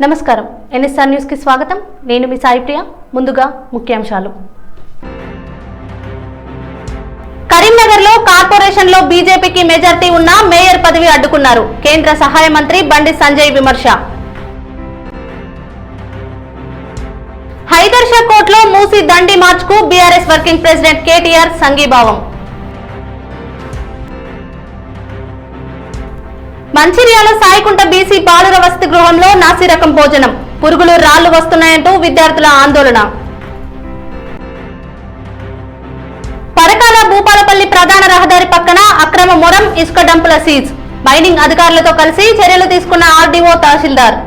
నమస్కారం NSR news కి స్వాగతం నేను మీ సాయి ప్రియ ముందుగా ముఖ్యాంశాలు కరీంనగర్ లో కార్పొరేషన్ లో బీజేపీకి మెజారిటీ ఉన్న మేయర్ పదవి అడ్డుకున్నారు కేంద్ర సహాయ మంత్రి బండి సంజయ్ విమర్శ హైదర్షా కోర్టులో మూసి దండి మార్చ్ కు బీఆర్ఎస్ వర్కింగ్ ప్రెసిడెంట్ కేటీఆర్ సంఘీభావం మంచిర్యాల సాయికుంట బీసీ బాలుర వసతి గృహంలో నాసిరకం భోజనం పురుగులు రాళ్లు వస్తున్నాయంటూ విద్యార్థుల ఆందోళన పరకాల భూపాలపల్లి ప్రధాన రహదారి పక్కన అక్రమ మొరం ఇసుక డంపుల సీజ్ మైనింగ్ అధికారులతో కలిసి చర్యలు తీసుకున్న ఆర్డీఓ తహసీల్దార్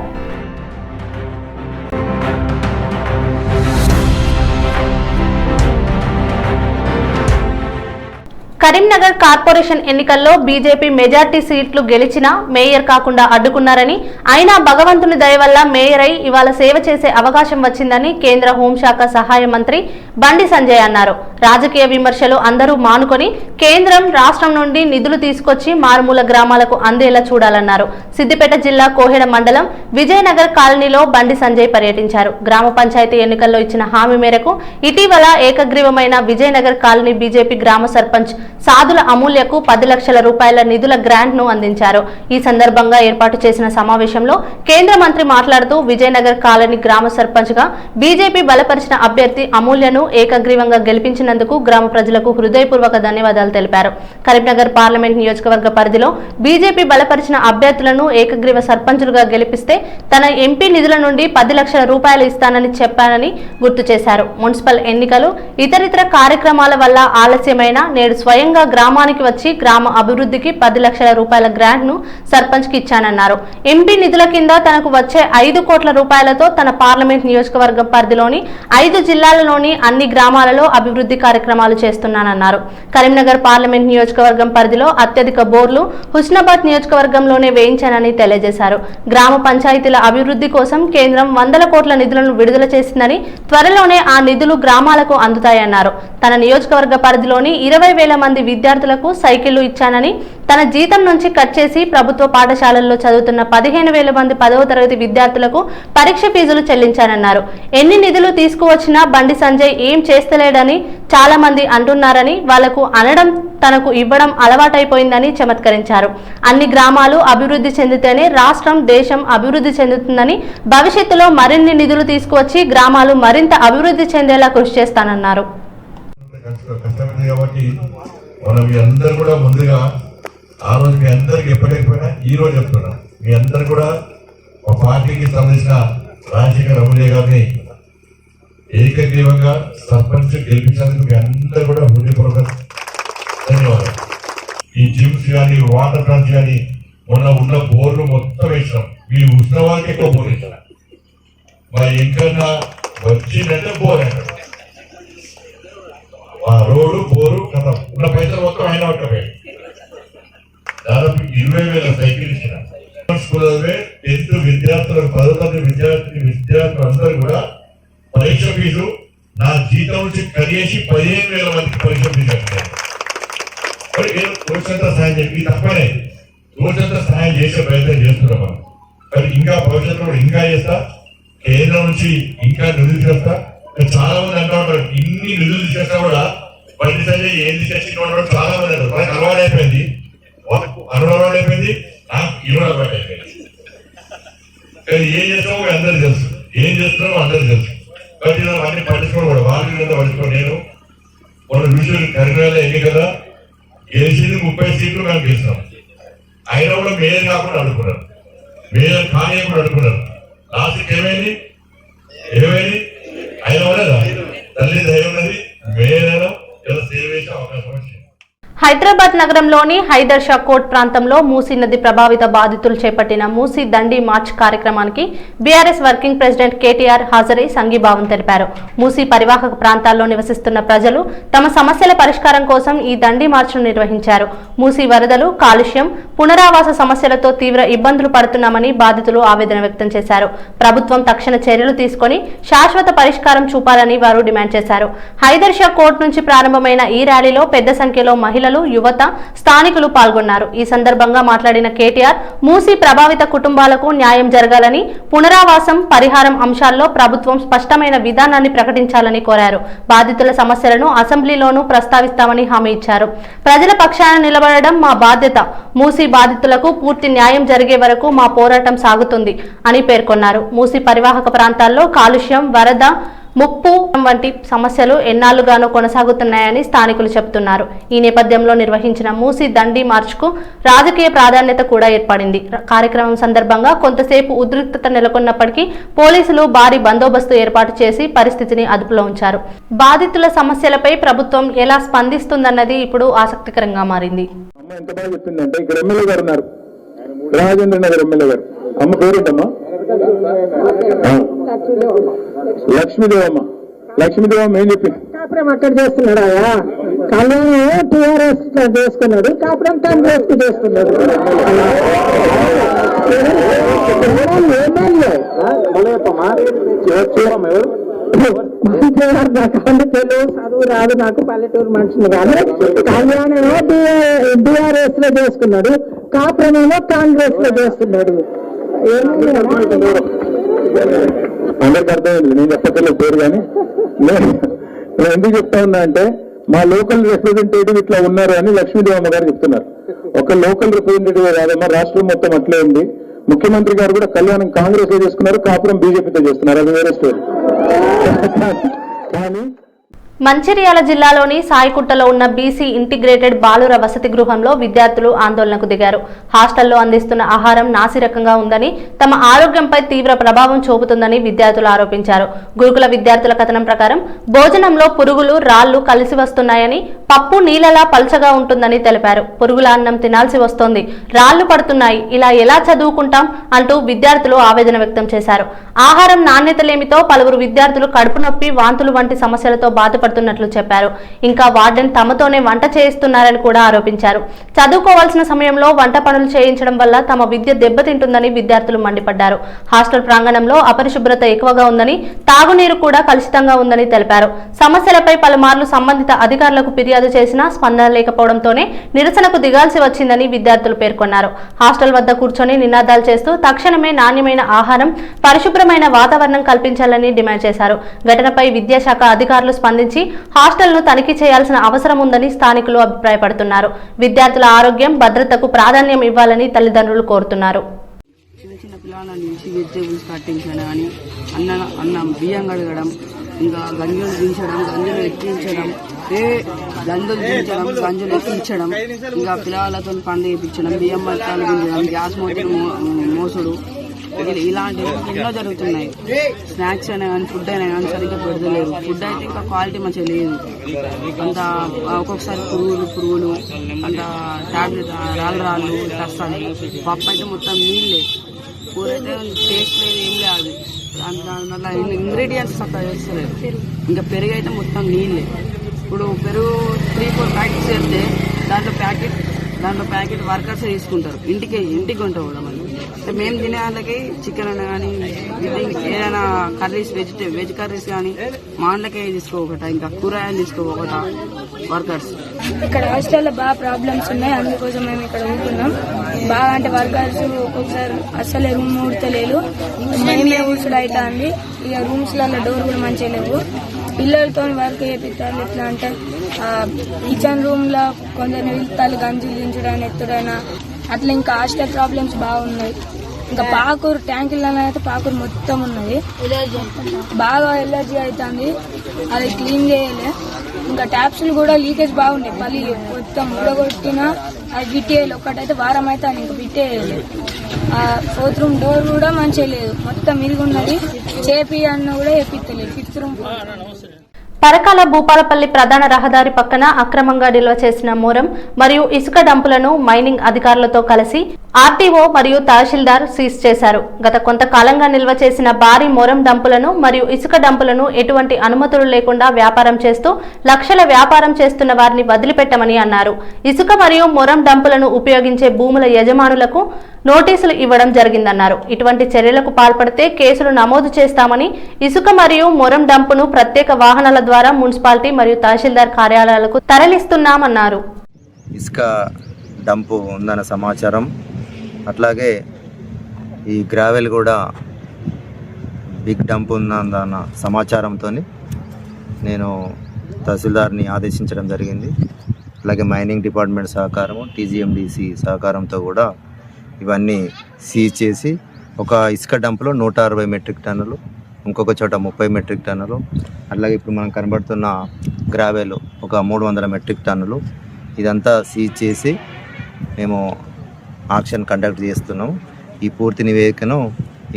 కరీంనగర్ కార్పొరేషన్ ఎన్నికల్లో బీజేపీ మెజార్టీ సీట్లు గెలిచినా మేయర్ కాకుండా అడ్డుకున్నారని అయినా భగవంతుని దయ వల్ల మేయర్ అయి ఇవాళ సేవ చేసే అవకాశం వచ్చిందని కేంద్ర హోంశాఖ సహాయ మంత్రి బండి సంజయ్ అన్నారు. రాజకీయ విమర్శలు అందరూ మానుకొని కేంద్రం రాష్ట్రం నుండి నిధులు తీసుకొచ్చి మారుమూల గ్రామాలకు అందేలా చూడాలన్నారు. సిద్దిపేట జిల్లా కోహెడ మండలం విజయనగర్ కాలనీలో బండి సంజయ్ పర్యటించారు. గ్రామ పంచాయతీ ఎన్నికల్లో ఇచ్చిన హామీ మేరకు ఇటీవల ఏకగ్రీవమైన విజయనగర్ కాలనీ బీజేపీ గ్రామ సర్పంచ్ సాధుల అమూల్యకు 10 లక్షల రూపాయల నిధుల గ్రాంట్ ను అందించారు. ఈ సందర్భంగా ఏర్పాటు చేసిన సమావేశంలో కేంద్ర మంత్రి మాట్లాడుతూ విజయనగర్ కాలనీ గ్రామ సర్పంచ్ గా బీజేపీ బలపరిచిన అభ్యర్థి అమూల్యను ఏకగ్రీవంగా గెలిపించినందుకు గ్రామ ప్రజలకు హృదయపూర్వక ధన్యవాదాలు తెలిపారు. కరీంనగర్ పార్లమెంట్ నియోజకవర్గ పరిధిలో బీజేపీ బలపరిచిన అభ్యర్థులను ఏకగ్రీవ సర్పంచులుగా గెలిపిస్తే తన ఎంపీ నిధుల నుండి 10 లక్షల రూపాయలు ఇస్తానని చెప్పానని గుర్తు చేశారు. మున్సిపల్ ఎన్నికలు ఇతరితర కార్యక్రమాల వల్ల ఆలస్యమైన నేడు స్వయంగా గ్రామానికి వచ్చి గ్రామ అభివృద్ధికి 10 లక్షల రూపాయల గ్రాంట్ ను సర్పంచ్ కి ఇచ్చానన్నారు. ఎంపీ నిధుల కింద తనకు వచ్చే 5 కోట్ల రూపాయలతో తన పార్లమెంట్ నియోజకవర్గం పరిధిలోని 5 జిల్లాలలోని అన్ని గ్రామాలలో అభివృద్ధి కార్యక్రమాలు చేస్తున్నానన్నారు. కరీంనగర్ పార్లమెంట్ నియోజకవర్గం పరిధిలో అత్యధిక బోర్లు హుస్నాబాద్ నియోజకవర్గంలోనే వేయించానని తెలియజేశారు. గ్రామ పంచాయతీల అభివృద్ధి కోసం కేంద్రం 100 కోట్ల నిధులను విడుదల చేసిందని త్వరలోనే ఆ నిధులు గ్రామాలకు అందుతాయన్నారు. తన నియోజకవర్గ పరిధిలోని 20,000 మంది విద్యార్థులకు సైకిళ్లు ఇచ్చానని తన జీతం నుంచి కట్ చేసి ప్రభుత్వ పాఠశాలల్లో చదువుతున్న 15,000 మంది 10వ తరగతి విద్యార్థులకు పరీక్ష ఫీజులు చెల్లించానన్నారు. ఎన్ని నిధులు తీసుకువచ్చినా బండి సంజయ్ ఏం చేస్తలేడని చాలా మంది అంటున్నారని వాళ్లకు అనడం తనకు ఇవ్వడం అలవాటైపోయిందని చమత్కరించారు. అన్ని గ్రామాలు అభివృద్ధి చెందితేనే రాష్ట్రం దేశం అభివృద్ధి చెందుతుందని భవిష్యత్తులో మరిన్ని నిధులు తీసుకువచ్చి గ్రామాలు మరింత అభివృద్ధి చెందేలా కృషి చేస్తానన్నారు. కష్టమైంది కాబట్టి మనం మీ అందరు కూడా ముందుగా ఆ రోజు మీ అందరికి ఎప్పటికపోయినా ఈ రోజు చెప్తున్నా మీ అందరు కూడా ఒక పార్టీకి సంబంధించిన రాజశేఖర్ అమూల్య గారిని ఏకగ్రీవంగా సర్పంచ్ గెలిపించినందుకు మీ అందరు కూడా హృదయపూర్వక ధన్యవాదాలు. ఈ జిమ్స్ కానీ వాటర్ ట్యాంక్స్ కానీ మొన్న ఉన్న బోర్లు మొత్తం వేసినాం. మీ ఉష్ణవాళ్ళకి ఎక్కువ బోర్ వేసినాం. మరి ఇంకన్నా వచ్చిందంటే బోర్ అంటారు. ఆ రోడ్డు బోరు కథ ఉన్న పైసలు మొత్తం ఆయన పట్టపోయాడు. దాదాపు 20,000 సైకిల్ ఇచ్చిన స్కూల్ 10th విద్యార్థులకు 10వ తరగతి విద్యార్థులు అందరూ కూడా పరీక్ష ఫీజు నా జీతం నుంచి కడిగేసి 15,000 మందికి పరీక్ష ఫీజు కట్టారు. తోచంత సాయం చెప్పి తప్పనే తోచంత సాయం చేసే ప్రయత్నం చేస్తున్నాం మనం. కానీ ఇంకా భవిష్యత్తులో ఇంకా చేస్తా, కేంద్రం నుంచి ఇంకా నిధులు చేస్తా. చాలా మంది అంటూ ఉంటారు ఇన్ని నిధులు చేసినా కూడా బండి సంజయ్ ఏం చేసిన చాలా మంది అంటారు. మనకు అలవాటు అయిపోయింది, వాళ్ళకు అలవాటు అయిపోయింది, నాకు ఇరవై అలవాటు అయిపోయింది. కానీ ఏం చేస్తామో అందరూ తెలుసు, ఏం చేస్తున్నామో అందరూ తెలుసు. కాబట్టి అన్ని పట్టించుకోవడం కూడా వాళ్ళు పట్టించుకో. నేను మన విషయం కరీంనగర్ ఎన్నికల గెలిచింది 30 సీట్లు మేము గెలిచినాం. అయినా కూడా మేయర్ కాకుండా అడుగుతున్నారు, మేయర్ కానీ కూడా అడుగుతున్నారు. లాస్ట్కి ఏమైంది అయిన వల్ల తల్లి దయ ఉన్నది మేయర్ సేవ చేసే అవకాశం వచ్చింది. హైదరాబాద్ నగరంలోని హైదర్షా కోట్ ప్రాంతంలో మూసీ నది ప్రభావిత బాధితులు చేపట్టిన మూసీ దండి మార్చ్ కార్యక్రమానికి బీఆర్ఎస్ వర్కింగ్ ప్రెసిడెంట్ కేటీఆర్ హాజరై సంఘీభావం తెలిపారు. మూసీ పరివాహక ప్రాంతాల్లో నివసిస్తున్న ప్రజలు తమ సమస్యల పరిష్కారం కోసం ఈ దండి మార్చ్ను నిర్వహించారు. మూసీ వరదలు, కాలుష్యం, పునరావాస సమస్యలతో తీవ్ర ఇబ్బందులు పడుతున్నామని బాధితులు ఆవేదన వ్యక్తం చేశారు. ప్రభుత్వం తక్షణ చర్యలు తీసుకొని శాశ్వత పరిష్కారం చూపాలని వారు డిమాండ్ చేశారు. హైదర్షా కోట్ నుంచి ప్రారంభమైన ఈ ర్యాలీలో పెద్ద సంఖ్యలో మహిళలు మహిళలు, యువత, స్థానికులు పాల్గొన్నారు. ఈ సందర్భంగా మాట్లాడిన కేటీఆర్ మూసీ ప్రభావిత కుటుంబాలకు న్యాయం జరగాలని, పునరావాసం, పరిహారం అంశాల్లో ప్రభుత్వం స్పష్టమైన విధానాన్ని ప్రకటించాలని కోరారు. బాధితుల సమస్యలను అసెంబ్లీలోనూ ప్రస్తావిస్తామని హామీ ఇచ్చారు. ప్రజల పక్షాన నిలబడడం మా బాధ్యత. మూసీ బాధితులకు పూర్తి న్యాయం జరిగే వరకు మా పోరాటం సాగుతుంది అని పేర్కొన్నారు. మూసీ పరివాహక ప్రాంతాల్లో కాలుష్యం, వరద ముప్పు వంటి సమస్యలు ఎన్నాళ్లుగానో కొనసాగుతున్నాయని స్థానికులు చెబుతున్నారు. ఈ నేపథ్యంలో నిర్వహించిన మూసీ దండి మార్చ్కు రాజకీయ ప్రాధాన్యత కూడా ఏర్పడింది. కార్యక్రమం సందర్భంగా కొంతసేపు ఉద్రిక్తత నెలకొన్నప్పటికీ పోలీసులు భారీ బందోబస్తు ఏర్పాటు చేసి పరిస్థితిని అదుపులో ఉంచారు. బాధితుల సమస్యలపై ప్రభుత్వం ఎలా స్పందిస్తుందన్నది ఇప్పుడు ఆసక్తికరంగా మారింది. రాజేంద్ర నగర్ ఎమ్మెల్యే గారు అమ్మ పేరేంటమ్మా? లక్ష్మీదేవమ్మ. లక్ష్మీదేవమ్మ ఏం చెప్పింది? కాపురం అక్కడ చేస్తున్నాడా? కళ్యాణ్ టీఆర్ఎస్ చేసుకున్నాడు, కాపురం కాంగ్రెస్ కి చేసుకున్నాడు. చదువు రాదు నాకు, పల్లెటూరు మనుషులు కానీ కళ్యాణ్ టీఆర్ఎస్ లో చేసుకున్నాడు, కాపురమేమో కాంగ్రెస్ లో చేస్తున్నాడు. అందరికి అర్థమైంది, నేను చెప్పక్కర్లేదు పేరు. కానీ నేను ఎందుకు చెప్తా ఉన్నా అంటే మా లోకల్ రిప్రజెంటేటివ్ ఇట్లా ఉన్నారు అని లక్ష్మీదేవమ్మ గారు చెప్తున్నారు. ఒక లోకల్ రిప్రజెంటేటివ్ కాదమ్మా, రాష్ట్రం మొత్తం అట్లే ఉంది. ముఖ్యమంత్రి గారు కూడా కళ్యాణం కాంగ్రెస్ లో చేసుకున్నారు, కాపురం బీజేపీతో చేస్తున్నారు, అది వేరే స్టోరీ. కానీ మంచిర్యాల జిల్లాలోని సాయికుట్టలో ఉన్న బీసీ ఇంటిగ్రేటెడ్ బాలుర వసతి గృహంలో విద్యార్థులు ఆందోళనకు దిగారు. హాస్టల్లో అందిస్తున్న ఆహారం నాసిరకంగా ఉందని, తమ ఆరోగ్యంపై తీవ్ర ప్రభావం చూపుతుందని విద్యార్థులు ఆరోపించారు. గురుకుల విద్యార్థుల కథనం ప్రకారం భోజనంలో పురుగులు, రాళ్లు కలిసి వస్తున్నాయని, పప్పు నీళ్లలా పల్చగా ఉంటుందని తెలిపారు. పురుగుల అన్నం తినాల్సి వస్తోంది, రాళ్లు పడుతున్నాయి, ఇలా ఎలా చదువుకుంటాం అంటూ విద్యార్థులు ఆవేదన వ్యక్తం చేశారు. ఆహారం నాణ్యతలేమితో పలువురు విద్యార్థులు కడుపు నొప్పి, వాంతులు వంటి సమస్యలతో బాధపడుతున్నట్లు చెప్పారు. ఇంకా వార్డెన్ తమతోనే వంట చేయిస్తున్నారని కూడా ఆరోపించారు. చదువుకోవాల్సిన సమయంలో వంట పనులు చేయించడం వల్ల తమ విద్య దెబ్బతింటుందని విద్యార్థులు మండిపడ్డారు. హాస్టల్ ప్రాంగణంలో అపరిశుభ్రత ఎక్కువగా ఉందని, తాగునీరు కూడా కలుషితంగా ఉందని తెలిపారు. సమస్యలపై పలుమార్లు సంబంధిత అధికారులకు ఫిర్యాదు చేసినా స్పందన లేకపోవడంతోనే నిరసనకు దిగాల్సి వచ్చిందని విద్యార్థులు పేర్కొన్నారు. హాస్టల్ వద్ద కూర్చొని నినాదాలు చేస్తూ తక్షణమే నాణ్యమైన ఆహారం, పరిశుభ్రమైన వాతావరణం కల్పించాలని డిమాండ్ చేశారు. ఘటనపై విద్యాశాఖ అధికారులు స్పందించి హాస్టల్ను తనిఖీ చేయాల్సిన అవసరం ఉందని స్థానికులు అభిప్రాయపడుతున్నారు. విద్యార్థుల ఆరోగ్యం, భద్రతకు ప్రాధాన్యం ఇవ్వాలని తల్లిదండ్రులు కోరుతున్నారు. చిన్న పిల్లల నుంచి వెజిటేబుల్స్ కట్టించడం కానీ, అన్నం బియ్యం కడగడం, ఇంకా గంజులు దించడం, గంజులు ఎక్కించడం, గంజులు దించడం, గంజులు ఎక్కించడం, ఇంకా పిల్లలతో పండు వేయించడం, బియ్యం మట్టాలు దించడం, గ్యాస్ మోటార్ మోసుడు, ఇలాంటివి ఎన్నో జరుగుతున్నాయి. స్నాక్స్ అయినా కానీ, ఫుడ్ అయినా కానీ సరిగ్గా పెడతలేరు. ఫుడ్ అయితే ఇంకా క్వాలిటీ మంచిగా లేదు. అంత ఒక్కొక్కసారి పురుగులు అంత టాబ్లెట్ రాళ్ళు వస్తాయి. పప్పు అయితే మొత్తం నీళ్ళే, కూర అయితే టేస్ట్ లేదు, ఏం లేదు. దానివల్ల ఇంగ్రీడియంట్స్ తక్కువ చేస్తలేదు. ఇంకా పెరుగు అయితే మొత్తం నీళ్ళే. ఇప్పుడు పెరుగు 3-4 ప్యాకెట్స్ వేస్తే దాంట్లో ప్యాకెట్ వర్కర్స్ తీసుకుంటారు, ఇంటికి ఉంటారు కూడా. మళ్ళీ మేము తినే వాళ్ళకి చికెన్ అయినా కానీ, ఏదైనా కర్రీస్, వెజ్ కర్రీస్ కానీ మా వాళ్ళకే తీసుకోకట, ఇంకా కూరగాయలు తీసుకోకట వర్కర్స్. ఇక్కడ హాస్టల్లో బాగా ప్రాబ్లమ్స్ ఉన్నాయి, అందుకోసం మేము ఇక్కడ ఉంటున్నాం. బాగా అంటే వర్కర్స్ ఒక్కొక్కసారి అసలే రూమ్ ఊడతలేదు, మేమే ఊడ్చుడు అవుతుంది. ఇక రూమ్స్లలో డోర్ కూడా మంచిగా లేవు. పిల్లలతో వర్క్ చేపిస్తారు. ఎట్లా అంటే కిచెన్ రూమ్ లో కొందరు వెళ్తారు, గంజులు దించడానికి ఎత్తుడైనా అట్లా. ఇంకా హాస్టల్ ప్రాబ్లమ్స్ బాగున్నాయి. ఇంకా పాకూరు ట్యాంకులలో అయితే పాకూరు మొత్తం ఉన్నది, బాగా ఎలర్జీ అవుతుంది, అది క్లీన్ చేయాలి. ఇంకా ట్యాప్స్ కూడా లీకేజ్ బాగున్నాయి, మళ్ళీ మొత్తం ఊడగొట్టినా అది బిట్టేయాలి. ఒక్కటైతే వారం అయితే అది ఇంకా బిట్టేయాలి. 4th రూమ్ డోర్ కూడా మంచిగా లేదు, మొత్తం ఇరుగున్నది. చేపి అన్న కూడా వేపిస్తలేదు. 5th రూమ్ పరకాల భూపాలపల్లి ప్రధాన రహదారి పక్కన అక్రమంగా నిల్వ చేసిన మోరం మరియు ఇసుక డంపులను మైనింగ్ అధికారులతో కలిసి ఆర్టీఓ మరియు తహసీల్దార్ సీజ్ చేశారు. గత కొంతకాలంగా నిల్వ చేసిన భారీ మోరం డంపులను మరియు ఇసుక డంపులను ఎటువంటి అనుమతులు లేకుండా వ్యాపారం చేస్తూ లక్షల వ్యాపారం చేస్తున్న వారిని వదిలిపెట్టమని అన్నారు. ఇసుక మరియు మొరం డంపులను ఉపయోగించే భూముల యజమానులకు నోటీసులు ఇవ్వడం జరిగిందన్నారు. ఇటువంటి చర్యలకు పాల్పడితే కేసులు నమోదు చేస్తామని, ఇసుక మరియు మొరం డంపును ప్రత్యేక వాహనాల ద్వారా మున్సిపాలిటీ మరియు తహసీల్దార్ కార్యాలయాలకు తరలిస్తున్నామన్నారు. ఇసుక డంపు ఉందన్న సమాచారం, అట్లాగే ఈ గ్రావెల్ కూడా బిగ్ డంప్ ఉందన్న సమాచారంతో నేను తహసీల్దార్ని ఆదేశించడం జరిగింది. అలాగే మైనింగ్ డిపార్ట్మెంట్ సహకారము, టీజీఎండిసి సహకారంతో కూడా ఇవన్నీ సీజ్ చేసి ఒక ఇసుక డంప్లో 160 మెట్రిక్ టన్నులు, ఇంకొక చోట 30 మెట్రిక్ టన్నులు, అట్లాగే ఇప్పుడు మనం కనబడుతున్న గ్రావెల్ ఒక 300 మెట్రిక్ టన్నులు, ఇదంతా సీజ్ చేసి మేము ఆక్షన్ కండక్ట్ చేస్తున్నాము. ఈ పూర్తి నివేదికను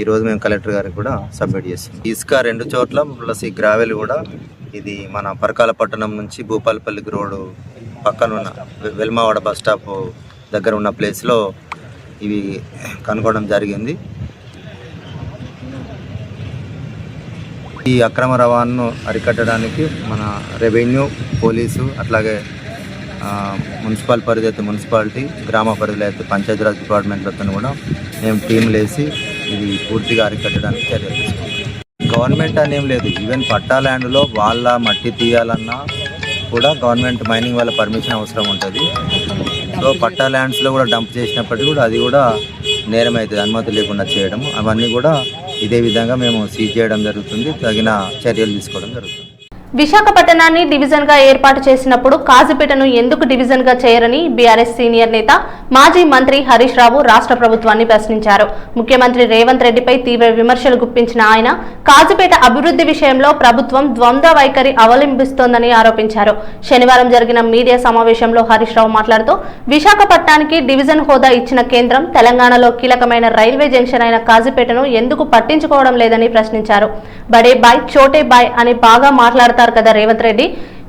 ఈరోజు మేము కలెక్టర్ గారికి కూడా సబ్మిట్ చేస్తున్నాం. ఇసుక 2 చోట్ల ప్లస్ ఈ గ్రావెల్ కూడా ఇది మన పరకాల పట్టణం నుంచి భూపాలపల్లికి రోడ్డు పక్కన ఉన్న వెల్మావాడ బస్ స్టాప్ దగ్గర ఉన్న ప్లేస్లో ఇవి కనుగొనడం జరిగింది. ఈ అక్రమ రవాణాను అరికట్టడానికి మన రెవెన్యూ, పోలీసు, అట్లాగే మున్సిపల్ పరిధి అయితే మున్సిపాలిటీ, గ్రామ పరిధిలో అయితే పంచాయతీరాజ్ డిపార్ట్మెంట్లతో కూడా మేము టీంలు వేసి ఇది పూర్తిగా అరికట్టడానికి చర్యలు తీసుకుంటాం. గవర్నమెంట్ అనేం లేదు, ఈవెన్ పట్టా ల్యాండ్లో వాళ్ళ మట్టి తీయాలన్నా కూడా గవర్నమెంట్ మైనింగ్ వాళ్ళ పర్మిషన్ అవసరం ఉంటుంది. సో పట్టా ల్యాండ్స్లో కూడా డంప్ చేసినప్పటికీ కూడా అది కూడా నేరం అవుతుంది, అనుమతి లేకుండా చేయడం. అవన్నీ కూడా ఇదే విధంగా మేము సీజ్ చేయడం జరుగుతుంది, తగిన చర్యలు తీసుకోవడం జరుగుతుంది. విశాఖపట్నాన్ని డివిజన్ గా ఏర్పాటు చేసినప్పుడు కాజీపేటను ఎందుకు డివిజన్ గా చేయరని బీఆర్ఎస్ సీనియర్ నేత మాజీ మంత్రి హరీష్ రావు రాష్ట్ర ప్రభుత్వాన్ని ప్రశ్నించారు. ముఖ్యమంత్రి రేవంత్ రెడ్డిపై తీవ్ర విమర్శలు గుప్పించిన ఆయన కాజీపేట అభివృద్ధి విషయంలో ప్రభుత్వం ద్వంద్వ వైఖరి అవలంబిస్తోందని ఆరోపించారు. శనివారం జరిగిన మీడియా సమావేశంలో హరీష్ రావు మాట్లాడుతూ విశాఖపట్నానికి డివిజన్ హోదా ఇచ్చిన కేంద్రం తెలంగాణలో కీలకమైన రైల్వే జంక్షన్ అయిన కాజీపేటను ఎందుకు పట్టించుకోవడం లేదని ప్రశ్నించారు. బడే బాయ్ చోటే బాయ్ అని బాగా మాట్లాడుతారు కదా రేవంత్ రెడ్డి,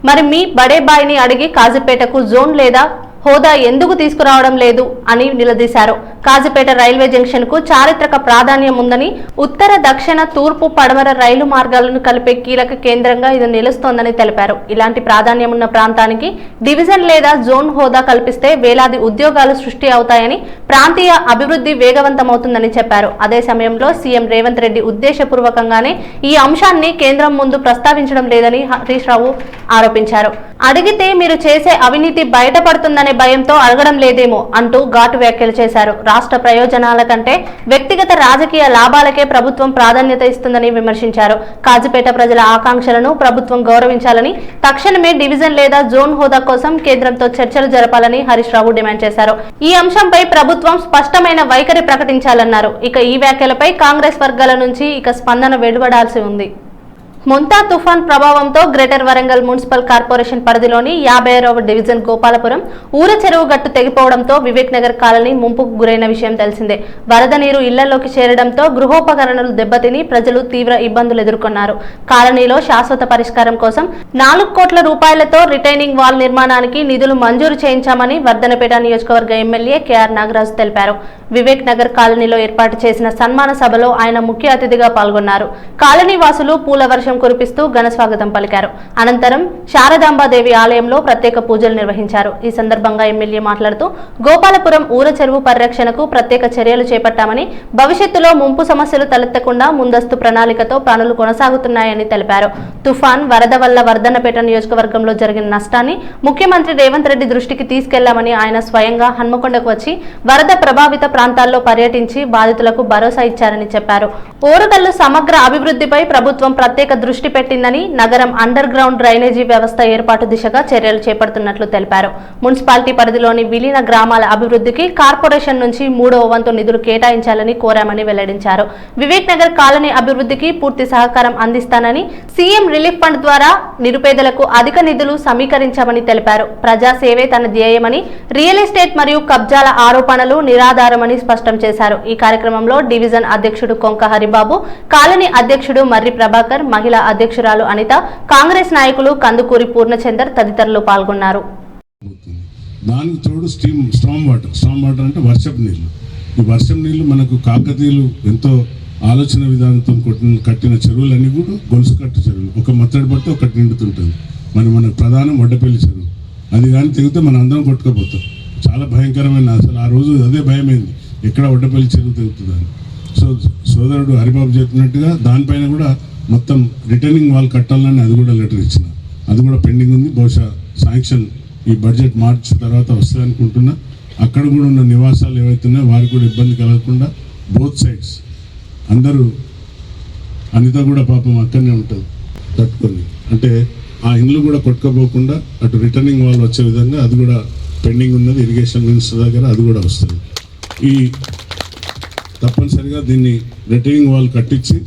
మరి మీ బడే బాయ్ని అడిగి కాజీపేటకు జోన్ లేదా హోదా ఎందుకు తీసుకురావడం లేదు అని నిలదీశారు. కాజీపేట రైల్వే జంక్షన్ కు చారిత్రక ప్రాధాన్యం ఉందని, ఉత్తర, దక్షిణ, తూర్పు, పడమర రైలు మార్గాలను కలిపే కీలక కేంద్రంగా ఇది నిలుస్తోందని తెలిపారు. ఇలాంటి ప్రాధాన్యం ఉన్న ప్రాంతానికి డివిజన్ లేదా జోన్ హోదా కల్పిస్తే వేలాది ఉద్యోగాలు సృష్టి అవుతాయని, ప్రాంతీయ అభివృద్ధి వేగవంతమవుతుందని చెప్పారు. అదే సమయంలో సీఎం రేవంత్ రెడ్డి ఉద్దేశపూర్వకంగానే ఈ అంశాన్ని కేంద్రం ముందు ప్రస్తావించడం లేదని హరీష్ రావు ఆరోపించారు. అడిగితే మీరు చేసే అవినీతి బయటపడుతుందనే భయంతో అడగడం లేదేమో అంటూ ఘాటు వ్యాఖ్యలు చేశారు. రాష్ట్ర ప్రయోజనాల కంటే వ్యక్తిగత రాజకీయ లాభాలకే ప్రభుత్వం ప్రాధాన్యత ఇస్తుందని విమర్శించారు. కాజీపేట ప్రజల ఆకాంక్షలను ప్రభుత్వం గౌరవించాలని, తక్షణమే డివిజన్ లేదా జోన్ హోదా కోసం కేంద్రంతో చర్చలు జరపాలని హరీష్ రావు డిమాండ్ చేశారు. ఈ అంశంపై ప్రభుత్వం స్పష్టమైన వైఖరి ప్రకటించాలన్నారు. ఇక ఈ వ్యాఖ్యలపై కాంగ్రెస్ వర్గాల నుంచి స్పందన వెలువడాల్సి ఉంది. మొంతా తుఫాన్ ప్రభావంతో గ్రేటర్ వరంగల్ మున్సిపల్ కార్పొరేషన్ పరిధిలోని 56వ డివిజన్ గోపాలపురం ఊర చెరువు గట్టు తెగిపోవడంతో వివేక్ నగర్ కాలనీ ముంపుకు గురైన విషయం తెలిసిందే. వరద నీరు ఇళ్లలోకి చేరడంతో గృహోపకరణలు దెబ్బతిని ప్రజలు తీవ్ర ఇబ్బందులు ఎదుర్కొన్నారు. కాలనీలో శాశ్వత పరిష్కారం కోసం 4 కోట్ల రూపాయలతో రిటైనింగ్ వాల్ నిర్మాణానికి నిధులు మంజూరు చేయించామని వర్ధనపేట నియోజకవర్గ ఎమ్మెల్యే కేఆర్ నాగరాజు తెలిపారు. వివేక్ నగర్ కాలనీలో ఏర్పాటు చేసిన సన్మాన సభలో ఆయన ముఖ్య అతిథిగా పాల్గొన్నారు. కాలనీ వాసులు పూల వర్షం కురిపిస్తూ ఘన స్వాగతం పలికారు. అనంతరం శారదాంబాదేవి ఆలయంలో ప్రత్యేక పూజలు నిర్వహించారు. ఈ సందర్భంగా ఎమ్మెల్యే మాట్లాడుతూ గోపాలపురం ఊర చెరువు పరిరక్షణకు ప్రత్యేక చర్యలు చేపట్టామని, భవిష్యత్తులో ముంపు సమస్యలు తలెత్తకుండా ముందస్తు ప్రణాళికతో పనులు కొనసాగుతున్నాయని తెలిపారు. తుఫాన్, వరద వల్ల వర్ధన్నపేట నియోజకవర్గంలో జరిగిన నష్టాన్ని ముఖ్యమంత్రి రేవంత్ రెడ్డి దృష్టికి తీసుకెళ్లామని, ఆయన స్వయంగా హన్మకొండకు వచ్చి వరద ప్రభావిత ప్రాంతాల్లో పర్యటించి బాధితులకు భరోసా ఇచ్చారని చెప్పారు. ఓరుగల్లు సమగ్ర అభివృద్ధిపై ప్రభుత్వం ప్రత్యేక దృష్టి పెట్టిందని, నగరం అండర్ గ్రౌండ్ డ్రైనేజీ వ్యవస్థ ఏర్పాటు దిశగా చర్యలు చేపడుతున్నట్లు తెలిపారు. మున్సిపాలిటీ పరిధిలోని విలీన గ్రామాల అభివృద్ధికి కార్పొరేషన్ నుంచి 3వ వంతు నిధులు కేటాయించాలని కోరామని వెల్లడించారు. వివేక్ నగర్ కాలనీ అభివృద్ధికి పూర్తి సహకారం అందిస్తానని, సీఎం రిలీఫ్ ఫండ్ ద్వారా నిరుపేదలకు అధిక నిధులు సమీకరించామని తెలిపారు. ప్రజాసేవే తన ధ్యేయమని, రియల్ ఎస్టేట్ మరియు కబ్జాల ఆరోపణలు నిరాధారమని స్పష్టం చేశారు. ఈ కార్యక్రమంలో డివిజన్ అధ్యక్షుడు కొంక హరిబాబు, కాలనీ అధ్యక్షుడు మర్రి ప్రభాకర్, మహిళా అధ్యక్షురాలు అనిత, కాంగ్రెస్ నాయకులు కందుకూరి పూర్ణచందర్ తదితరులు పాల్గొన్నారు. దానికి తోడు స్టామ్ వాటర్ అంటే వర్షపు నీళ్లు. ఈ వర్షం నీళ్లు మనకు కాకతీయులు ఎంతో ఆలోచన విధానంతో కట్టిన చెరువులన్నీ కూడా గొలుసు కట్టు చెరువులు. ఒక మత్తడి పడితే ఒకటి నిండుతుంటుంది. మనకు ప్రధానం వడ్డపల్లి చెరువు. అది కానీ తెగితే మనం అందరం కొట్టుకుపోతాం. చాలా భయంకరమైన, అసలు ఆ రోజు అదే భయమైంది, ఎక్కడ వడ్డపల్లి చెరువు తెగుతుందని. సో సోదరుడు హరిబాబు చెప్పినట్టుగా దానిపైన కూడా మొత్తం రిటర్నింగ్ వాల్ కట్టాలని అది కూడా లెటర్ ఇచ్చిన, అది కూడా పెండింగ్ ఉంది. బహుశా శాంక్షన్ ఈ బడ్జెట్ మార్చి తర్వాత వస్తుంది అనుకుంటున్నా. అక్కడ కూడా ఉన్న నివాసాలు ఏవైతున్నాయో వారికి కూడా ఇబ్బంది కలగకుండా బోత్ సైడ్స్ అందరూ, అనిత కూడా పాపం అక్కడనే ఉంటుంది తట్టుకొని, అంటే ఆ ఇండ్లు కూడా కొట్టుకోపోకుండా అటు రిటర్నింగ్ వాల్ వచ్చే విధంగా అది కూడా పెండింగ్ ఉన్నది ఇరిగేషన్ మినిస్టర్ దగ్గర, అది కూడా వస్తుంది. ఈ తప్పనిసరిగా దీన్ని రిటర్నింగ్ వాల్ కట్టించి,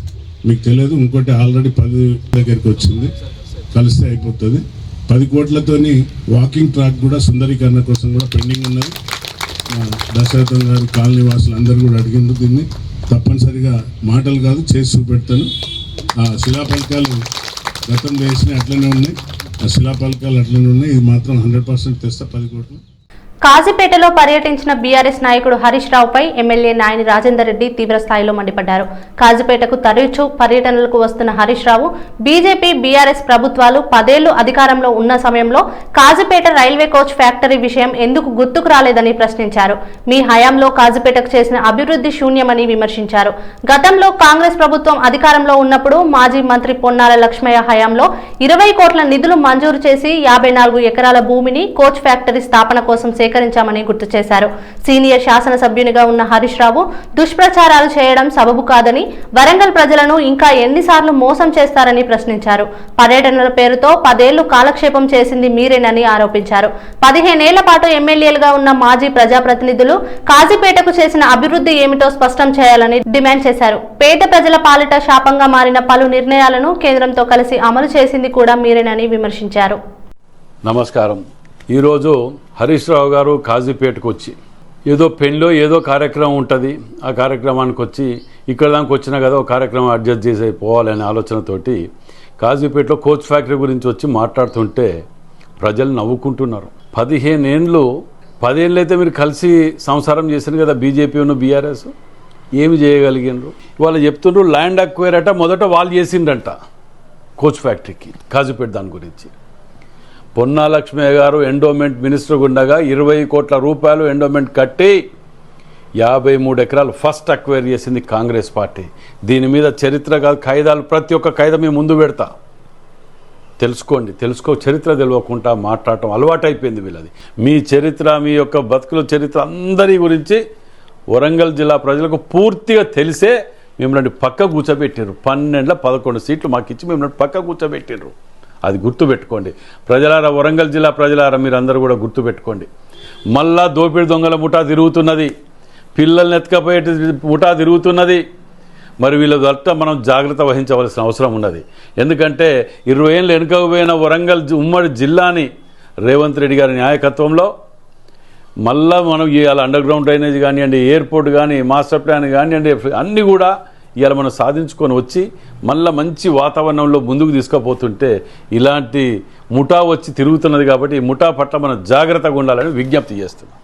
మీకు తెలియదు ఇంకోటి ఆల్రెడీ 10 దగ్గరికి వచ్చింది, కలిస్తే అయిపోతుంది. 10 కోట్లతోని వాకింగ్ ట్రాక్ కూడా సుందరీకరణ కోసం కూడా పెండింగ్ ఉన్నది. దశరథం గారు కాలనీ వాసులు అందరూ కూడా అడిగిండ్రు. దీన్ని తప్పనిసరిగా మాటలు కాదు చేసి చూపెడతాను. ఆ శిలాఫలకాలు గతంలో వేసినవి అట్లనే ఉన్నాయి, ఆ శిలాఫలకాలు అట్లనే ఉన్నాయి. ఇది మాత్రం 100% తెస్తా 10 కోట్లు. కాజీపేటలో పర్యటించిన బీఆర్ఎస్ నాయకుడు హరీష్ రావుపై ఎమ్మెల్యే నాయని రాజేందర్ రెడ్డి తీవ్ర స్థాయిలో మండిపడ్డారు. కాజీపేటకు తరచూ పర్యటనలకు వస్తున్న హరీష్ రావు బీజేపీ బీఆర్ఎస్ ప్రభుత్వాలు 10 ఏళ్లు అధికారంలో ఉన్న సమయంలో కాజీపేట రైల్వే కోచ్ ఫ్యాక్టరీ విషయం ఎందుకు గుర్తుకు రాలేదని ప్రశ్నించారు. మీ హయాంలో కాజీపేటకు చేసిన అభివృద్ధి శూన్యమని విమర్శించారు. గతంలో కాంగ్రెస్ ప్రభుత్వం అధికారంలో ఉన్నప్పుడు మాజీ మంత్రి పొన్నాల లక్ష్మయ్య హయాంలో 20 కోట్ల నిధులు మంజూరు చేసి 54 ఎకరాల భూమిని కోచ్ ఫ్యాక్టరీ స్థాపన కోసం సేకరించామని గుర్తు చేశారు. సీనియర్ శాసనసభ్యునిగా ఉన్న హరీష్ రావు దుష్ప్రచారాలు చేయడం సబబు కాదని, వరంగల్ ప్రజలను ఇంకా ఎన్నిసార్లు మోసం చేస్తారని ప్రశ్నించారు. పర్యటనల పేరుతో 10 ఏళ్లు కాలక్షేపం చేసింది మీరేనని ఆరోపించారు. 15 ఏళ్ల పాటు ఎమ్మెల్యేలుగా ఉన్న మాజీ ప్రజాప్రతినిధులు కాజీపేటకు చేసిన అభివృద్ధి ఏమిటో స్పష్టం చేయాలని డిమాండ్ చేశారు. పేద ప్రజల పాలిట శాపంగా మారిన పలు నిర్ణయాలను కేంద్రంతో కలిసి అమలు చేసింది కూడా మీరేనని విమర్శించారు. నమస్కారం. ఈరోజు హరీష్ రావు గారు కాజీపేటకు వచ్చి ఏదో పెళ్ళో ఏదో కార్యక్రమం ఉంటుంది, ఆ కార్యక్రమానికి వచ్చి ఇక్కడ దానికి వచ్చినా కదా ఒక కార్యక్రమం అడ్జస్ట్ చేసి పోవాలనే ఆలోచనతోటి కాజీపేటలో కోచ్ ఫ్యాక్టరీ గురించి వచ్చి మాట్లాడుతుంటే ప్రజలు నవ్వుకుంటున్నారు. 15 ఏళ్ళు 10 ఏళ్ళు అయితే మీరు కలిసి సంసారం చేశారు కదా బీజేపీను బీఆర్ఎస్, ఏమి చేయగలిగినారు? వాళ్ళు చెప్తుండ్రు ల్యాండ్ అక్వైర్ అట మొదట వాళ్ళు చేసిండ్రంట కోచ్ ఫ్యాక్టరీకి కాజీపేట దాని గురించి. పొన్నా లక్ష్మయ్య గారు ఎండోమెంట్ మినిస్టర్ గుండగా 20 కోట్ల రూపాయలు ఎండోమెంట్ కట్టి 53 ఎకరాలు ఫస్ట్ అక్వైర్ చేసింది కాంగ్రెస్ పార్టీ. దీని మీద చరిత్ర ఖైదాలు ప్రతి ఒక్క ఖైదా మీ ముందు పెడతా, తెలుసుకోండి. చరిత్ర తెలియకుండా మాట్లాడటం అలవాటు అయిపోయింది వీళ్ళది. మీ చరిత్ర, మీ యొక్క బతుకుల చరిత్ర అందరి గురించి వరంగల్ జిల్లా ప్రజలకు పూర్తిగా తెలిసే మిమ్మల్ని పక్క కూర్చోబెట్టారు. 11 సీట్లు మాకు ఇచ్చి మిమ్మల్ని పక్క కూర్చోబెట్టారు. అది గుర్తుపెట్టుకోండి ప్రజలారా, వరంగల్ జిల్లా ప్రజలారా, మీరందరూ కూడా గుర్తుపెట్టుకోండి. మళ్ళా దోపిడి దొంగల ముఠా తిరుగుతున్నది, పిల్లల్ని ఎత్తుకపోయే ముఠా తిరుగుతున్నది. మరి వీళ్ళ దట్ట మనం జాగ్రత్త వహించవలసిన అవసరం ఉన్నది. ఎందుకంటే 20 ఏళ్ళు వెనుకపోయిన వరంగల్ ఉమ్మడి జిల్లాని రేవంత్ రెడ్డి గారి నాయకత్వంలో మళ్ళా మనం ఇవాళ అండర్ గ్రౌండ్ డ్రైనేజ్ కానివ్వండి, ఎయిర్పోర్ట్ కానీ, మాస్టర్ ప్లాన్ కానివ్వండి, అన్నీ కూడా ఇవాళ మనం సాధించుకొని వచ్చి మళ్ళీ మంచి వాతావరణంలో ముందుకు తీసుకుపోతుంటే ఇలాంటి ముఠా వచ్చి తిరుగుతున్నది. కాబట్టి ఈ ముఠా పట్ల మనం జాగ్రత్తగా ఉండాలని విజ్ఞప్తి చేస్తున్నాం.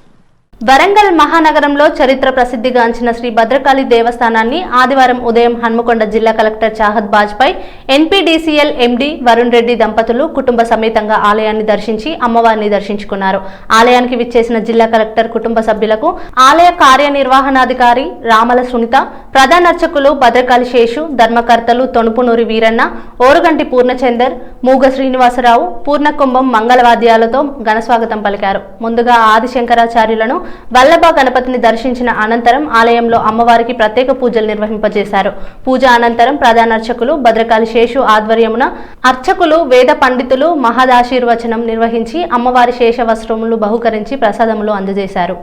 వరంగల్ మహానగరంలో చరిత్ర ప్రసిద్ధిగాంచిన శ్రీ భద్రకాళి దేవస్థానాన్ని ఆదివారం ఉదయం హన్మకొండ జిల్లా collector Chahad Bajpai NPDCL MD Varun Reddy దంపతులు కుటుంబ సమేతంగా ఆలయాన్ని దర్శించి అమ్మవారిని దర్శించుకున్నారు. ఆలయానికి విచ్చేసిన జిల్లా కలెక్టర్ కుటుంబ సభ్యులకు ఆలయ కార్యనిర్వహణాధికారి రామల సునీత, ప్రధాన అర్చకులు భద్రకాళి శేషు, ధర్మకర్తలు తొణుపునూరి వీరన్న, ఓరుగంటి పూర్ణచందర్, మూగ శ్రీనివాసరావు, పూర్ణకుంభం మంగళవాద్యాలతో ఘనస్వాగతం పలికారు. ముందుగా ఆదిశంకరాచార్యులను వల్లభ గణపతిని దర్శించిన అనంతరం ఆలయంలో అమ్మవారికి ప్రత్యేక పూజలు నిర్వహింపజేశారు. పూజ అనంతరం ప్రధాన అర్చకులు భద్రకాళి శేషు ఆధ్వర్యమున అర్చకులు, వేద పండితులు మహదాశీర్వచనం నిర్వహించి అమ్మవారి శేష వస్త్రములు బహుకరించి ప్రసాదములు అందజేశారు.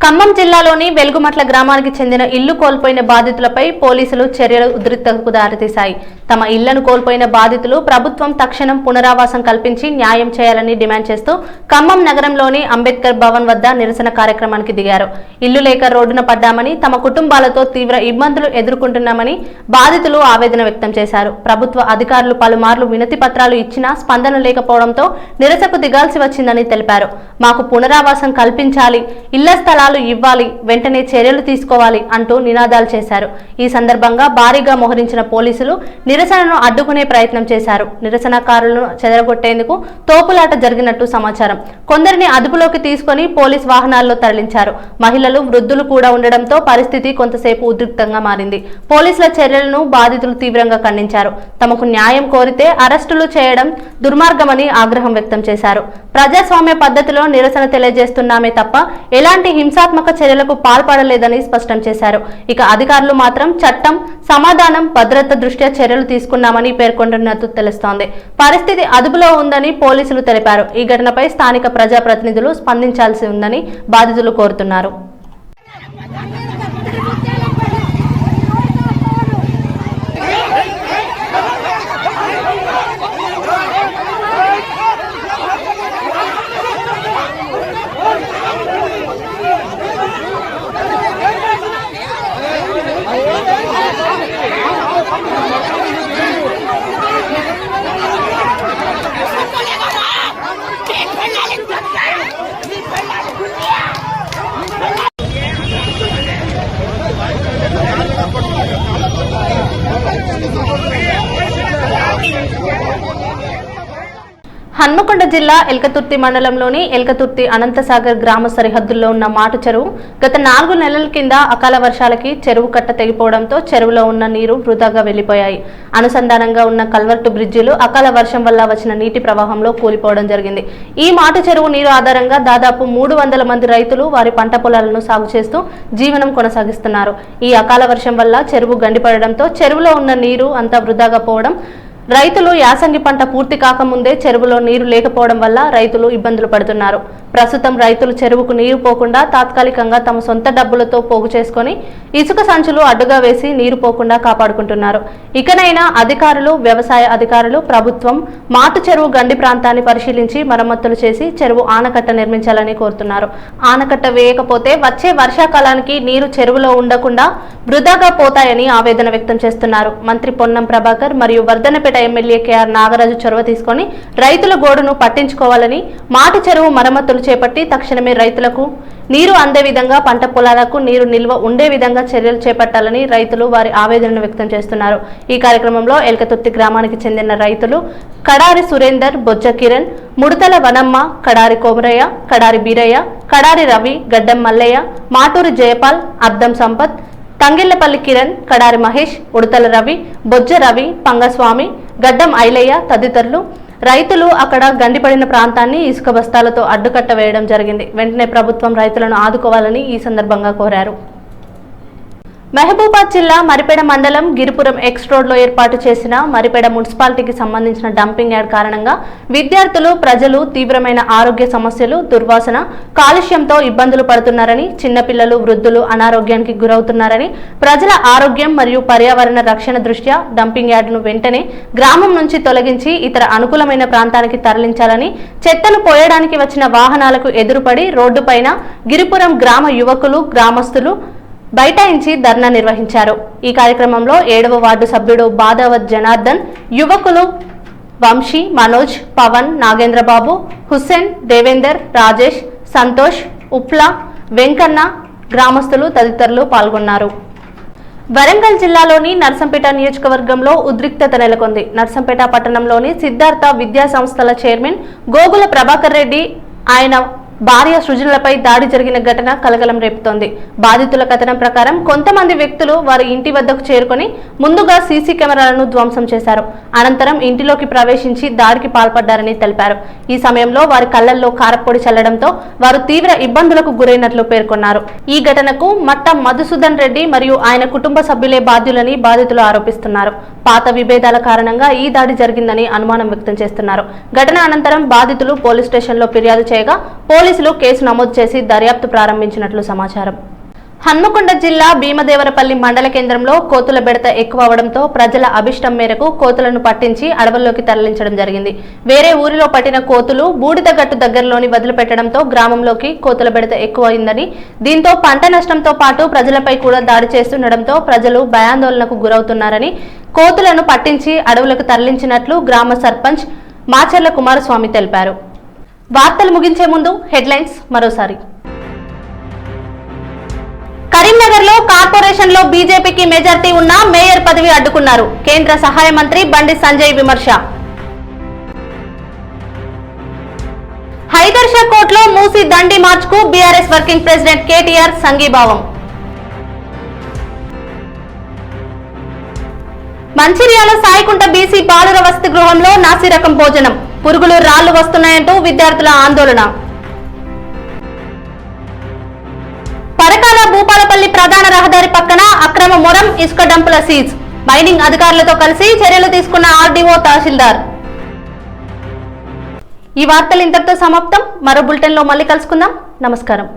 ఖమ్మం జిల్లాలోని వెలుగుమట్ల గ్రామానికి చెందిన ఇల్లు కోల్పోయిన బాధితులపై పోలీసులు చర్యలు ఉద్రిక్తతకు దారితీశాయి. తమ ఇళ్లను కోల్పోయిన బాధితులు ప్రభుత్వం తక్షణం పునరావాసం కల్పించి న్యాయం చేయాలని డిమాండ్ చేస్తూ ఖమ్మం నగరంలోని అంబేద్కర్ భవన్ వద్ద నిరసన కార్యక్రమానికి దిగారు. ఇల్లు లేక రోడ్డున పడ్డామని, తమ కుటుంబాలతో తీవ్ర ఇబ్బందులు ఎదుర్కొంటున్నామని బాధితులు ఆవేదన వ్యక్తం చేశారు. ప్రభుత్వ అధికారులు పలుమార్లు వినతి పత్రాలు ఇచ్చినా స్పందన లేకపోవడంతో నిరసనకు దిగాల్సి వచ్చిందని తెలిపారు. మాకు పునరావాసం కల్పించాలి, ఇళ్ల స్థలాలు స్థలాలు ఇవ్వాలి, వెంటనే చర్యలు తీసుకోవాలి అంటూ నినాదాలు చేశారు. ఈ సందర్భంగా భారీగా మోహరించిన పోలీసులు నిరసనను అడ్డుకునే ప్రయత్నం చేశారు. నిరసనకారులను చెదరగొట్టేందుకు తోపులాట జరిగినట్టు సమాచారం. కొందరిని అదుపులోకి తీసుకుని పోలీస్ వాహనాల్లో తరలించారు. మహిళలు, వృద్ధులు కూడా ఉండడంతో పరిస్థితి కొంతసేపు ఉద్రిక్తంగా మారింది. పోలీసుల చర్యలను బాధితులు తీవ్రంగా ఖండించారు. తమకు న్యాయం కోరితే అరెస్టులు చేయడం దుర్మార్గమని ఆగ్రహం వ్యక్తం చేశారు. ప్రజాస్వామ్య పద్ధతిలో నిరసన తెలియజేస్తున్నామే తప్ప ఎలాంటి హింసాత్మక చర్యలకు పాల్పడలేదని స్పష్టం చేశారు. ఇక అధికారులు మాత్రం చట్టం, సమాధానం, భద్రత దృష్ట్యా చర్యలు తీసుకున్నామని పేర్కొంటున్నట్టు తెలుస్తోంది. పరిస్థితి అదుపులో ఉందని పోలీసులు తెలిపారు. ఈ ఘటనపై స్థానిక ప్రజాప్రతినిధులు స్పందించాల్సి ఉందని బాధితులు కోరుతున్నారు. హన్మకొండ జిల్లా ఎల్కతుర్తి మండలంలోని ఎల్కతుర్తి అనంతసాగర్ గ్రామ సరిహద్దుల్లో ఉన్న మాటు చెరువు గత 4 నెలల కింద అకాల వర్షాలకి చెరువు కట్ట తెగిపోవడంతో చెరువులో ఉన్న నీరు వృధాగా వెళ్లిపోయాయి. అనుసంధానంగా ఉన్న కల్వర్టు బ్రిడ్జిలు అకాల వర్షం వల్ల వచ్చిన నీటి ప్రవాహంలో కూలిపోవడం జరిగింది. ఈ మాటు చెరువు నీరు ఆధారంగా దాదాపు 300 మంది రైతులు వారి పంట పొలాలను సాగు చేస్తూ జీవనం కొనసాగిస్తున్నారు. ఈ అకాల వర్షం వల్ల చెరువు గండిపడడంతో చెరువులో ఉన్న నీరు అంతా వృధాగా పోవడం, రైతులు యాసంగి పంట పూర్తి కాకముందే చెరువులో నీరు లేకపోవడం వల్ల రైతులు ఇబ్బందులు పడుతున్నారు. ప్రస్తుతం రైతులు చెరువుకు నీరు పోకుండా తాత్కాలికంగా తమ సొంత డబ్బులతో పోగు చేసుకుని ఇసుక సంచులు అడ్డుగా వేసి నీరు పోకుండా కాపాడుకుంటున్నారు. ఇకనైనా అధికారులు, వ్యవసాయ అధికారులు, ప్రభుత్వం మాటు చెరువు గండి ప్రాంతాన్ని పరిశీలించి మరమ్మతులు చేసి చెరువు ఆనకట్ట నిర్మించాలని కోరుతున్నారు. ఆనకట్ట వేయకపోతే వచ్చే వర్షాకాలానికి నీరు చెరువులో ఉండకుండా వృధాగా పోతాయని ఆవేదన వ్యక్తం చేస్తున్నారు. మంత్రి పొన్నం ప్రభాకర్ మరియు వర్ధనపేట ఎమ్మెల్యే కేఆర్ నాగరాజు చొరవ తీసుకొని రైతుల గోడును పట్టించుకోవాలని, మాటు చెరువు మరమ్మతులు చేపట్టి తక్షణమే రైతులకు నీరు అందే విధంగా, పంట పొలాలకు నీరు నిల్వ ఉండే విధంగా చర్యలు చేపట్టాలని రైతులు వారి ఆవేదనను వ్యక్తం చేస్తున్నారు. ఈ కార్యక్రమంలో ఎల్కతుర్తి గ్రామానికి చెందిన రైతులు కడారి సురేందర్, బొజ్జ కిరణ్, ముడతల వనమ్మ, కడారి కోమరయ్య, కడారి బీరయ్య, కడారి రవి, గడ్డం మల్లయ్య, మాటూరి జయపాల్, అద్దం సంపత్, తంగిళ్లపల్లి కిరణ్, కడారి మహేష్, ఉడతల రవి, బొజ్జ రవి, పంగస్వామి, గడ్డం ఐలయ్య తదితరులు రైతులు అక్కడ గండిపడిన ప్రాంతాన్ని ఇసుక బస్తాలతో అడ్డుకట్ట వేయడం జరిగింది. వెంటనే ప్రభుత్వం రైతులను ఆదుకోవాలని ఈ సందర్భంగా కోరారు. మహబూబాద్ జిల్లా మరిపేడ మండలం గిరిపురం ఎక్స్ రోడ్ లో ఏర్పాటు చేసిన మరిపేడ మున్సిపాలిటీకి సంబంధించిన డంపింగ్ యార్డ్ కారణంగా విద్యార్థులు, ప్రజలు తీవ్రమైన ఆరోగ్య సమస్యలు, దుర్వాసన, కాలుష్యంతో ఇబ్బందులు పడుతున్నారని, చిన్నపిల్లలు, వృద్ధులు అనారోగ్యానికి గురవుతున్నారని, ప్రజల ఆరోగ్యం మరియు పర్యావరణ రక్షణ దృష్ట్యా డంపింగ్ యార్డును వెంటనే గ్రామం నుంచి తొలగించి ఇతర అనుకూలమైన ప్రాంతానికి తరలించాలని, చెత్తను పోయడానికి వచ్చిన వాహనాలకు ఎదురుపడి రోడ్డుపైన గిరిపురం గ్రామ యువకులు, గ్రామస్తులు బైఠాయించి ధర్నా నిర్వహించారు. ఈ కార్యక్రమంలో 7వ వార్డు సభ్యుడు బాదావత్ జనార్దన్, యువకులు వంశీ, మనోజ్, పవన్, నాగేంద్రబాబు, హుస్సేన్, దేవేందర్, రాజేష్, సంతోష్, ఉప్లా, వెంకన్న, గ్రామస్తులు తదితరులు పాల్గొన్నారు. వరంగల్ జిల్లాలోని నర్సంపేట నియోజకవర్గంలో ఉద్రిక్తత నెలకొంది. నర్సంపేట పట్టణంలోని సిద్ధార్థ విద్యా సంస్థల చైర్మన్ గోగుల ప్రభాకర్ రెడ్డి, ఆయన భార్య సృజనలపై దాడి జరిగిన ఘటన కలకలం రేపుతోంది. బాధితుల కథనం ప్రకారం కొంతమంది వ్యక్తులు వారి ఇంటి వద్దకు చేరుకొని ముందుగా సీసీ కెమెరాలను ధ్వంసం చేశారు. అనంతరం ఇంటిలోకి ప్రవేశించి దాడికి పాల్పడ్డారని తెలిపారు. ఈ సమయంలో వారి కళ్లల్లో కారపొడి చల్లడంతో వారు తీవ్ర ఇబ్బందులకు గురైనట్లు పేర్కొన్నారు. ఈ ఘటనకు మట్ట మధుసూదన్ రెడ్డి మరియు ఆయన కుటుంబ సభ్యులే బాధ్యులని బాధితులు ఆరోపిస్తున్నారు. పాత విభేదాల కారణంగా ఈ దాడి జరిగిందని అనుమానం వ్యక్తం చేస్తున్నారు. ఘటన అనంతరం బాధితులు పోలీస్ స్టేషన్లో ఫిర్యాదు చేయగా పోలీసులు కేసు నమోదు చేసి దర్యాప్తు ప్రారంభించినట్లు సమాచారం. హన్మకొండ జిల్లా భీమదేవరపల్లి మండల కేంద్రంలో కోతుల బెడత ఎక్కువ అవడంతో ప్రజల అభిష్టం మేరకు కోతులను పట్టించి అడవుల్లోకి తరలించడం జరిగింది. వేరే ఊరిలో పట్టిన కోతులు బూడిదగట్టు దగ్గరలోని వదిలిపెట్టడంతో గ్రామంలోకి కోతుల బెడత ఎక్కువైందని, దీంతో పంట నష్టంతో పాటు ప్రజలపై కూడా దాడి చేస్తుండటంతో ప్రజలు భయాందోళనకు గురవుతున్నారని, కోతులను పట్టించి అడవులకు తరలించినట్లు గ్రామ సర్పంచ్ మాచర్ల కుమారస్వామి తెలిపారు. వార్తలు ముగించే ముందు హెడ్లైన్స్ మరోసారి. కరీంనగర్ లో కార్పొరేషన్ లో బీజేపీకి మెజార్టీ ఉన్న మేయర్ పదవి అడ్డుకున్నారు. కేంద్ర సహాయ మంత్రి బండి సంజయ్ విమర్శ. హైదర్షా కోర్టులో మూసి దండి మార్చ్ కు బీఆర్ఎస్ వర్కింగ్ ప్రెసిడెంట్ కేటీఆర్ సంఘీభావం. మంచిర్యాల సాయికుంట బీసీ బాలుర వసతి గృహంలో నాసిరకం భోజనం, పురుగులు రాళ్లు వస్తున్నాయంటూ విద్యార్థుల ఆందోళన. పరకాల భూపాలపల్లి ప్రధాన రహదారి పక్కన అక్రమ మొరం ఇసుక డంపుల సీజ్, మైనింగ్ అధికారులతో కలిసి చర్యలు తీసుకున్న ఆర్డీఓ తహసీల్దార్. ఈ వార్తలు ఇంతటితో సమాప్తం. మరో బులెటిన్ లో మళ్ళీ కలుసుకుందాం. నమస్కారం.